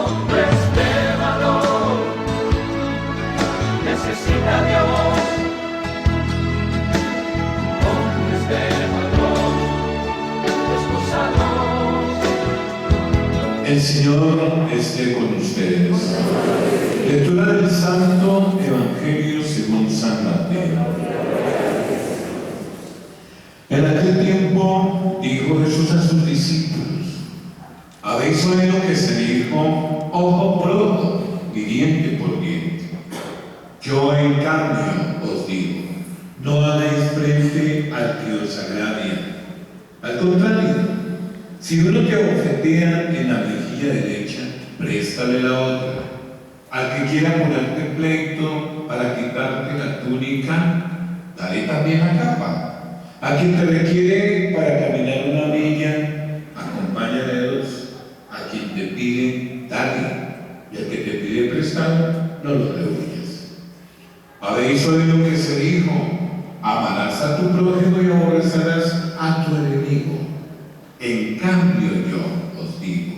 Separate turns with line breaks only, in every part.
hombres de valor, necesita Dios. Hombres de valor, esposados.
El Señor esté con ustedes. Lectura del Santo Evangelio según San Mateo. En aquel tiempo dijo Jesús a sus discípulos: habéis oído que se dijo ojo por ojo y diente por diente. Yo en cambio os digo, no hagáis frente al que os agravia. Al contrario, si uno te ofendía en la mejilla derecha, préstale la otra. Al que quiera ponerte pleito para quitarte la túnica, dale también la capa. A quien te requiere para caminar una milla, acompáñale dos. A quien te pide, dale. Y al que te pide prestado, no lo rehuyas. Habéis oído que se dijo: amarás a tu prójimo y aborrecerás a tu enemigo. En cambio yo os digo: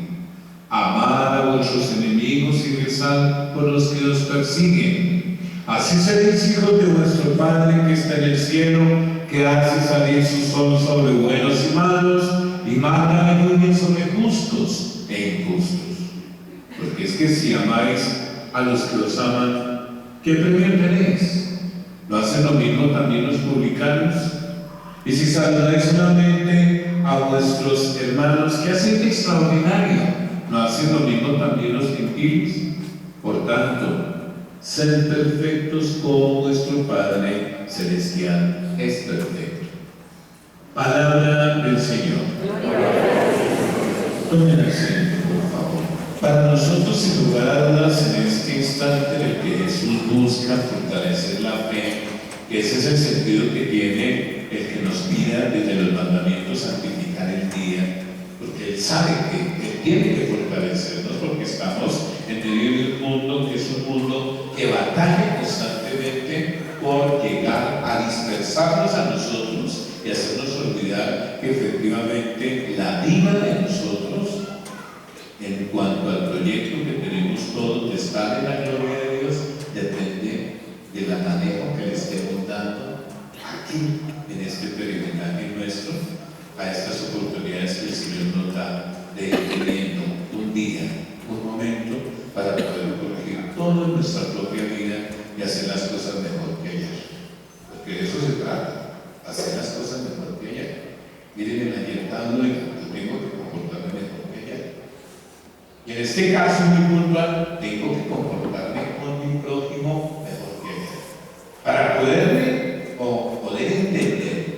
amad a vuestros enemigos y rezad por los que os persiguen. Así seréis hijos de vuestro Padre que está en el cielo, que hace salir su sol sobre buenos y malos, y manda la lluvia sobre justos e injustos. Porque es que si amáis a los que os aman, ¿qué premio tenéis? ¿No hacen lo mismo también los publicanos? Y si saludáis solamente a vuestros hermanos, ¿qué hacen de extraordinario? ¿No hacen lo mismo también los gentiles? Por tanto, sed perfectos como vuestro Padre Celestial es perfecto. Palabra del Señor. Tomen asiento, por favor. Para nosotros, sin lugar a dudas, en este instante en el que Jesús busca fortalecer la fe, que ese es el sentido que tiene el que nos pida desde los mandamientos santificar el día, porque Él sabe que Él tiene que fortalecernos, porque estamos en medio de un mundo que es un mundo que batalla constantemente por llegar a dispersarnos a nosotros y hacernos olvidar que efectivamente la vida de nosotros, en cuanto al proyecto que tenemos todos de estar en la gloria de Dios, depende del manejo que le estemos dando aquí, en este peregrinaje nuestro, a estas oportunidades que el Señor nos da de ir teniendo un día, un momento, para poder corregir todo en nuestra propia vida y hacer las cosas mejor que ayer. Porque de eso se trata, hacer las cosas mejor que ayer. Miren, el ayer tan luego, yo tengo que comportarme mejor que ayer. Y en este caso muy puntual, tengo que comportarme con mi prójimo mejor que ayer. Para poder entender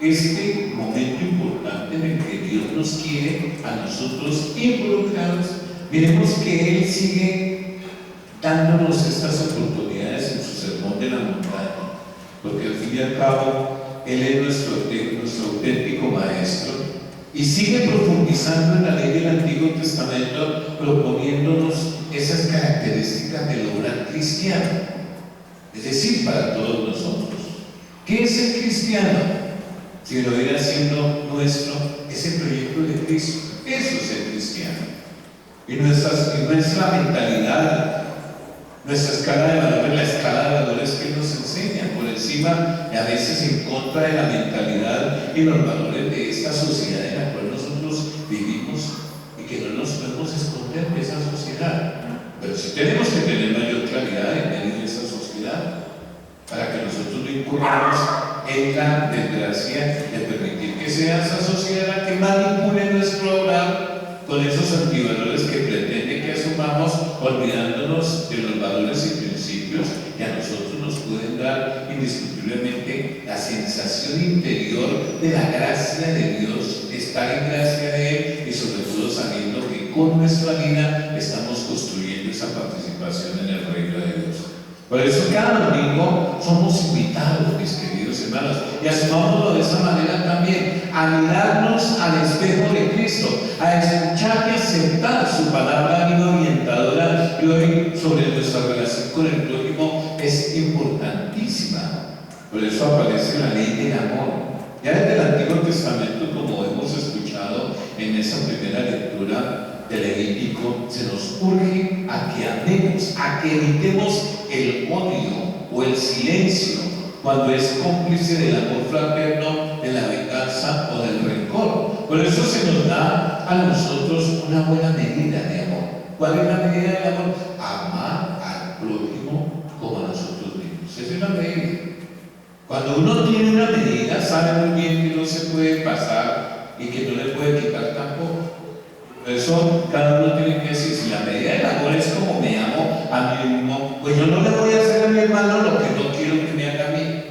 este momento importante en el que Dios nos quiere a nosotros involucrados, miremos que Él sigue dándonos estas oportunidades en su sermón de la montaña, porque al fin y al cabo Él es nuestro auténtico maestro y sigue profundizando en la ley del Antiguo Testamento, proponiéndonos esas características del obrar cristiano, es decir, para todos nosotros. ¿Qué es el cristiano? Si lo irá haciendo nuestro, ese proyecto de Cristo, eso es el cristiano. Y nuestra mentalidad, nuestra escala de valores, la escala de valores que nos enseñan por encima y a veces en contra de la mentalidad y los valores de esta sociedad en la cual nosotros vivimos y que no nos podemos esconder de esa sociedad. Pero sí tenemos que tener mayor claridad en medio de esa sociedad para que nosotros no incurramos en la desgracia de permitir que sea esa sociedad la que manipule nuestro obrar con esos antivalores que pretende que asumamos, olvidándonos de los valores y principios que a nosotros nos pueden dar indiscutiblemente la sensación interior de la gracia de Dios, estar en gracia de Él y sobre todo sabiendo que con nuestra vida estamos construyendo esa participación en el reino de Dios. Por eso cada domingo somos invitados, mis queridos hermanos, y asumámoslo de esa manera también, a mirarnos al espejo de Cristo, a escuchar y aceptar su palabra viva orientadora, y hoy sobre nuestra relación con el prójimo es importantísima. Por eso aparece la ley del amor. Ya desde el Antiguo Testamento, como hemos escuchado en esa primera lectura de Levítico, se nos urge a que amemos, a que evitemos el odio o el silencio cuando es cómplice del amor fraterno, de la venganza o del rencor. Por eso se nos da a nosotros una buena medida de amor. ¿Cuál es la medida de amor? Amar al prójimo como a nosotros mismos. Esa es la medida. Cuando uno tiene una medida, sabe muy bien que no se puede pasar y que no le puede quitar tampoco. Por eso cada uno tiene que decir, si la medida del amor es como me amo a mí mismo, pues yo no le voy a hacer a mi hermano lo que no quiero que me haga a mí.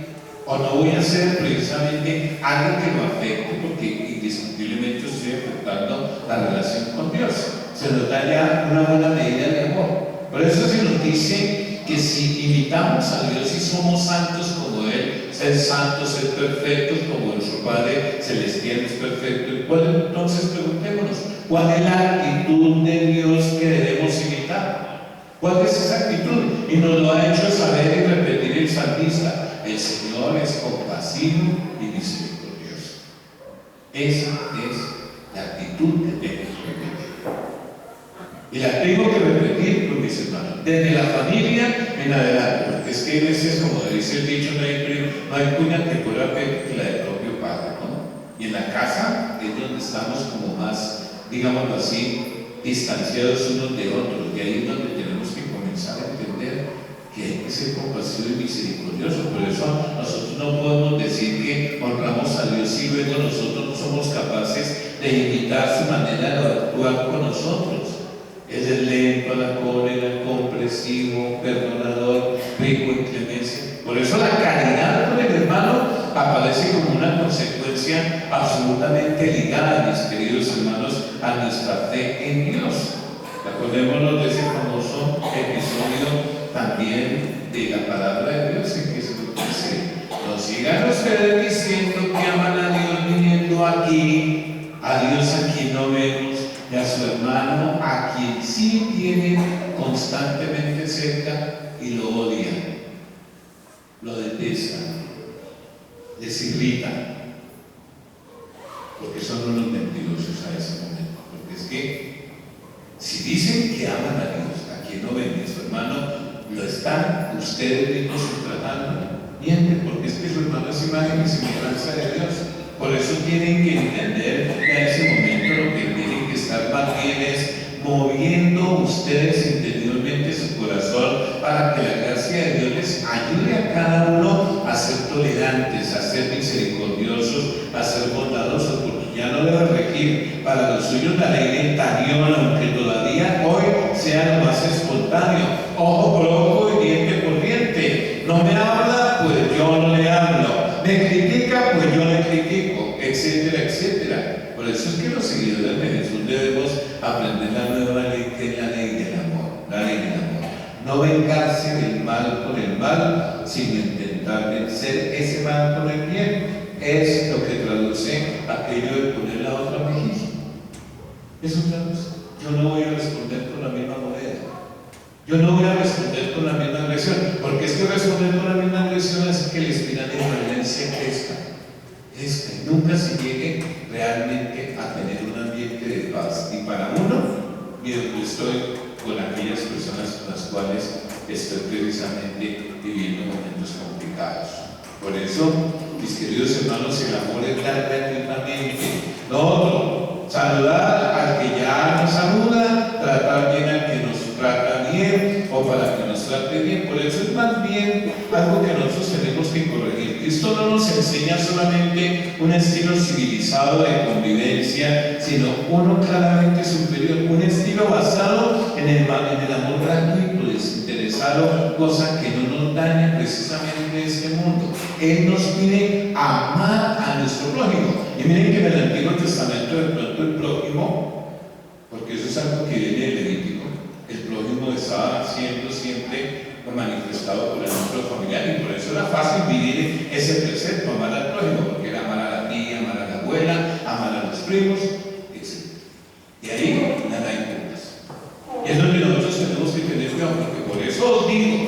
O no voy a hacer precisamente algo que lo afecte, porque indiscutiblemente estoy afectando la relación con Dios. Se nos da ya una buena medida de amor. Por eso se nos dice que si imitamos a Dios y somos santos como Él, ser santos, ser perfectos como nuestro Padre Celestial es perfecto. Entonces preguntémonos, ¿cuál es la actitud de Dios que debemos imitar? ¿Cuál es esa actitud? Y nos lo ha hecho saber y repetir el salmista. El Señor es compasivo y misericordioso. Esa es la actitud que tenemos que repetir. Y la tengo que repetir con mis hermanos, desde la familia en adelante, porque es que a veces, como dice el dicho, no hay cuña que pueda ver que la del propio padre, ¿no? Y en la casa es donde estamos como más, digámoslo así, distanciados unos de otros, y ahí es donde tenemos que comenzar a entender que hay que ser compasivo y misericordioso. Por eso nosotros no podemos decir que honramos a Dios si luego nosotros no somos capaces de imitar su manera de actuar con nosotros. Es el lento a la cólera, comprensivo, perdonador, rico en clemencia. Por eso la caridad con el hermano aparece como una consecuencia absolutamente ligada, mis queridos hermanos, a nuestra fe en Dios. Acordémonos de ese famoso episodio también de la palabra de Dios en que se nos dice: no sigan ustedes diciendo que aman a Dios viniendo aquí, a Dios a quien no vemos, y a su hermano a quien sí tienen constantemente cerca y lo odian, lo detestan, les irritan, porque son unos mentirosos a ese momento. Porque es que si dicen que aman a Dios, a quien no ven, y a su hermano lo están ustedes mismos tratando, mienten, porque es que su hermano es imagen y semejanza de Dios. Por eso tienen que entender que a ese momento lo que tienen que estar más bien es moviendo ustedes interiormente su corazón para que la gracia de Dios les ayude a cada uno a ser tolerantes, a ser misericordiosos, a ser bondadosos, porque ya no debe regir para los suyos la ley del talión, aunque todavía hoy sea lo más espontáneo. Ojo por ojo y diente por diente. No me habla, pues yo no le hablo. Me critica, pues yo le critico, etcétera, etcétera. Por eso es que los seguidores de Jesús debemos aprender la nueva ley, que es la ley del amor, la ley del amor. No vengarse del mal con el mal, sino intentar vencer ese mal con el bien. Es lo que traduce aquello de poner la otra mejilla. Eso traduce. Yo no voy a responder con la misma moneda. Yo no voy a responder con la misma agresión, porque es que responder con la misma agresión hace que la espiral de violencia crezca. Y nunca se llegue realmente a tener un ambiente de paz. Y para uno, yo estoy con aquellas personas con las cuales estoy precisamente viviendo momentos complicados. Por eso, mis queridos hermanos, el amor es dar gratuitamente. Lo otro, saludar al que ya nos saluda, tratar bien al que nos trata bien, o para que nos trate bien. Por eso es más bien algo que nosotros tenemos que corregir. Esto no nos enseña solamente un estilo civilizado de convivencia, sino uno claramente superior, un estilo basado en el amor gratuito, desinteresado, cosa que no nos daña precisamente de este mundo. Él nos pide amar a nuestro prójimo. Y miren que en el Antiguo Testamento, de pronto el prójimo, porque eso es algo que viene del Levítico, el prójimo estaba siendo siempre manifestado por el núcleo familiar, y por eso era fácil vivir ese precepto, amar al prójimo, porque era amar a la tía, amar a la abuela, amar a los primos, etc. Y ahí nada hay dudas. Y es donde nosotros tenemos que tener cuidado, porque por eso os digo,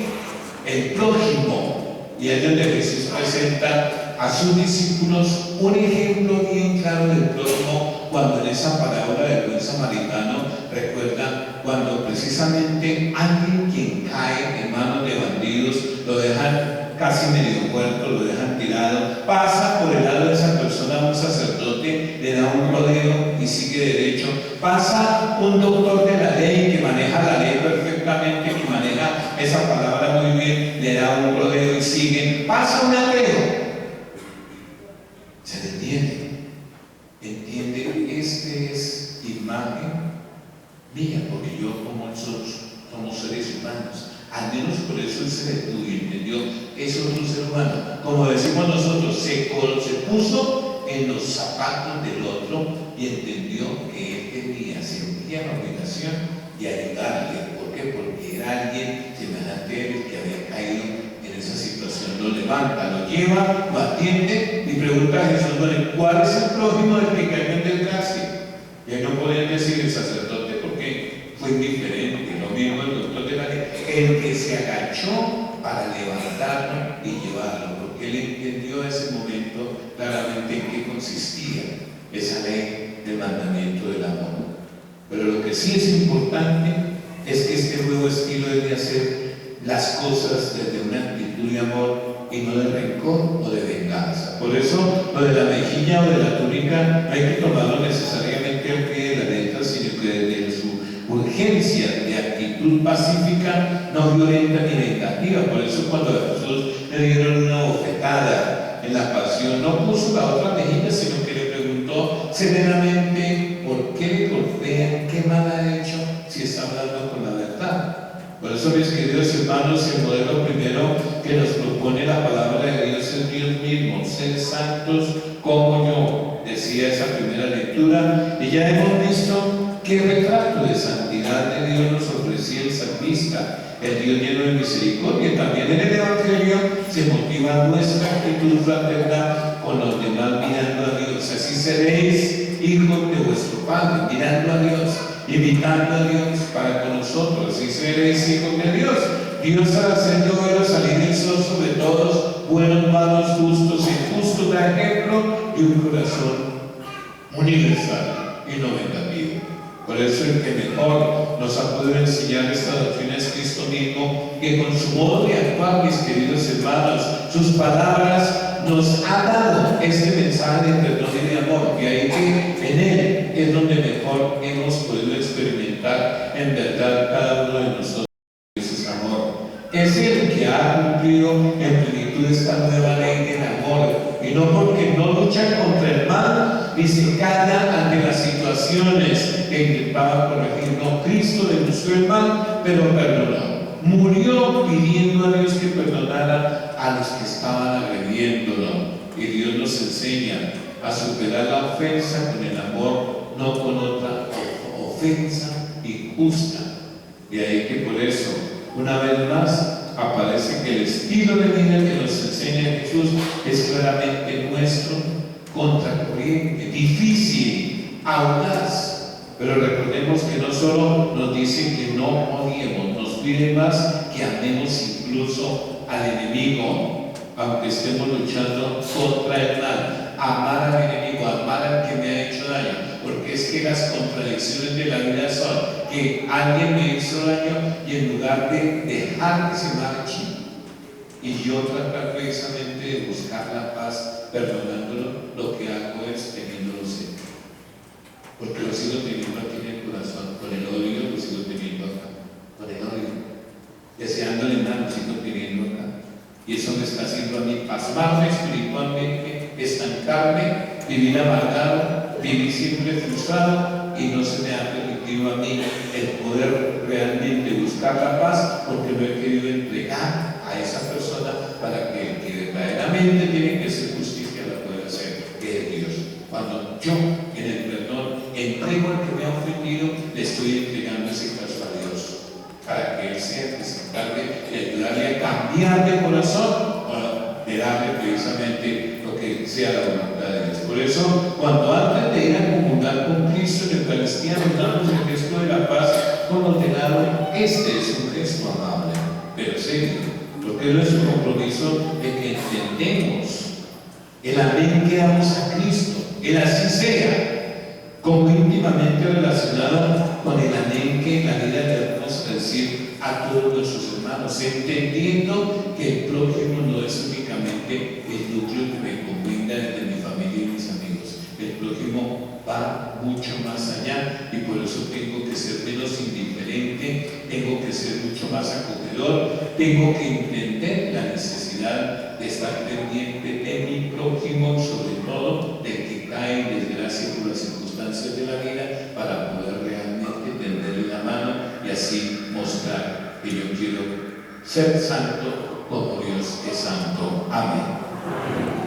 el prójimo, y es donde Jesús presenta a sus discípulos un ejemplo bien claro del prójimo cuando en esa parábola del buen samaritano recuerda cuando precisamente alguien quien cae en manos de bandidos, lo dejan casi medio muerto, lo dejan tirado, pasa por el lado de esa persona un sacerdote, le da un rodeo y sigue derecho, pasa un doctor de la ley que maneja la ley perfectamente, que maneja esa palabra muy bien, le da un rodeo y sigue, pasa un ateo, se detiene, entiende, este es imagen mía, porque yo como nosotros somos seres humanos. Al menos por eso él se detuvo y entendió, es otro ser humano. Como decimos nosotros, se puso en los zapatos del otro y entendió que él sentía la obligación de ayudarle. ¿Por qué? Porque era alguien semejante a él que había caído en esa situación. Lo levanta, lo lleva, lo atiende y pregunta a Jesús, bueno, ¿cuál es el prójimo del que cayó en desgracia? Y ahí no podían decir el sacerdote porque fue indiferente. Lo mismo el doctor de la ley, el que se agachó para levantarlo y llevarlo, porque él entendió en ese momento claramente en qué consistía esa ley del mandamiento del amor. Pero lo que sí es importante es que este nuevo estilo debe hacer las cosas desde una actitud de amor y no de rencor o de venganza. Por eso lo de la mejilla o de la túnica no hay que tomarlo necesariamente al pie de la letra, sino que desde su urgencia de actitud pacífica, no violenta ni vengativa. Por eso cuando a Jesús le dieron una bofetada en la pasión, no puso la otra mejilla, sino que le preguntó severamente por qué le golpean, qué mal ha hecho si está hablando con la verdad. Por eso, mis queridos hermanos, el modelo primero que nos propone la palabra de Dios es Dios mismo, ser santos como yo, decía esa primera lectura, y ya hemos visto qué retrato de santidad de Dios nos ofrecía el salmista, el Dios lleno de misericordia. También en el Evangelio se motiva nuestra actitud fraternal con los demás mirando a Dios. Así seréis hijos de vuestro Padre, mirando a Dios, imitando a Dios para con nosotros. Así seréis hijos de Dios. Dios hará hacer llover o salir el sol sobre todos, buenos, malos, justos e injustos, da ejemplo de un corazón universal y no vengativo. Por eso el que mejor nos ha podido enseñar esta doctrina es Cristo mismo, que con su modo de actuar, mis queridos hermanos, sus palabras, nos ha dado este mensaje de perdón y de amor, y ahí que en él es donde mejor hemos podido experimentar en verdad cada uno de nosotros ese amor. Es el que ha cumplido en plenitud esta nueva ley del amor, y no porque no lucha contra el mal ni se calla ante las situaciones que intentaba corregir. No, Cristo denunció el mal, pero perdonó. Murió pidiendo a Dios que perdonara a los que estaban agrediéndolo. Y Dios nos enseña a superar la ofensa con el amor, no con otra ofensa injusta. Y ahí que por eso, una vez más, aparece que el estilo de vida que nos enseña Jesús es claramente nuestro, contracorriente, difícil, audaz. Pero recordemos que no solo nos dice que no odiemos, nos pide más que amemos incluso al enemigo, aunque estemos luchando contra el mal. Amar al enemigo, amar al que me ha hecho daño, porque es que las contradicciones de la vida son que alguien me hizo daño y en lugar de dejar que se marche y yo tratar precisamente de buscar la paz perdonándolo, lo que hago es teniéndolo cerca, porque lo sigo teniendo aquí en el corazón. Con el odio lo sigo teniendo acá, con el odio, deseándole mal, lo sigo teniendo acá, y eso me está haciendo a mí pasmarme espiritualmente, estancarme, vivir amargado, vivir siempre frustrado, y no se me ha permitido a mí el poder realmente buscar la paz, porque lo he querido entregar a esa persona para que el que verdaderamente tiene que hacer justicia la pueda hacer, que es Dios. Cuando yo en el perdón entrego al que me ha ofendido, le estoy entregando ese caso a Dios, para que Él sea el que se encargue de ayudarle a cambiar de corazón, o de darle precisamente lo que sea la voluntad de Dios. Por eso, cuando antes de ir a comulgar con Cristo en la Eucaristía nos damos el gesto de la paz con los de lado, este es un gesto amable, pero serio, porque es nuestro compromiso de que entendemos el amén que damos a Cristo, el así sea, como íntimamente relacionado con el amén que en la vida debemos decir a todos nuestros hermanos, entendiendo que el prójimo no es únicamente el núcleo que me convenga entre mi familia y mis amigos. El prójimo va mucho más allá y por eso tengo que ser menos indiferente, tengo que ser mucho más acogedor, tengo que entender la necesidad de estar pendiente de mi prójimo, sobre todo del que cae en desgracia por las circunstancias de la vida, para poder realmente tenderle la mano y así mostrar que yo quiero ser santo como Dios es santo. Amén.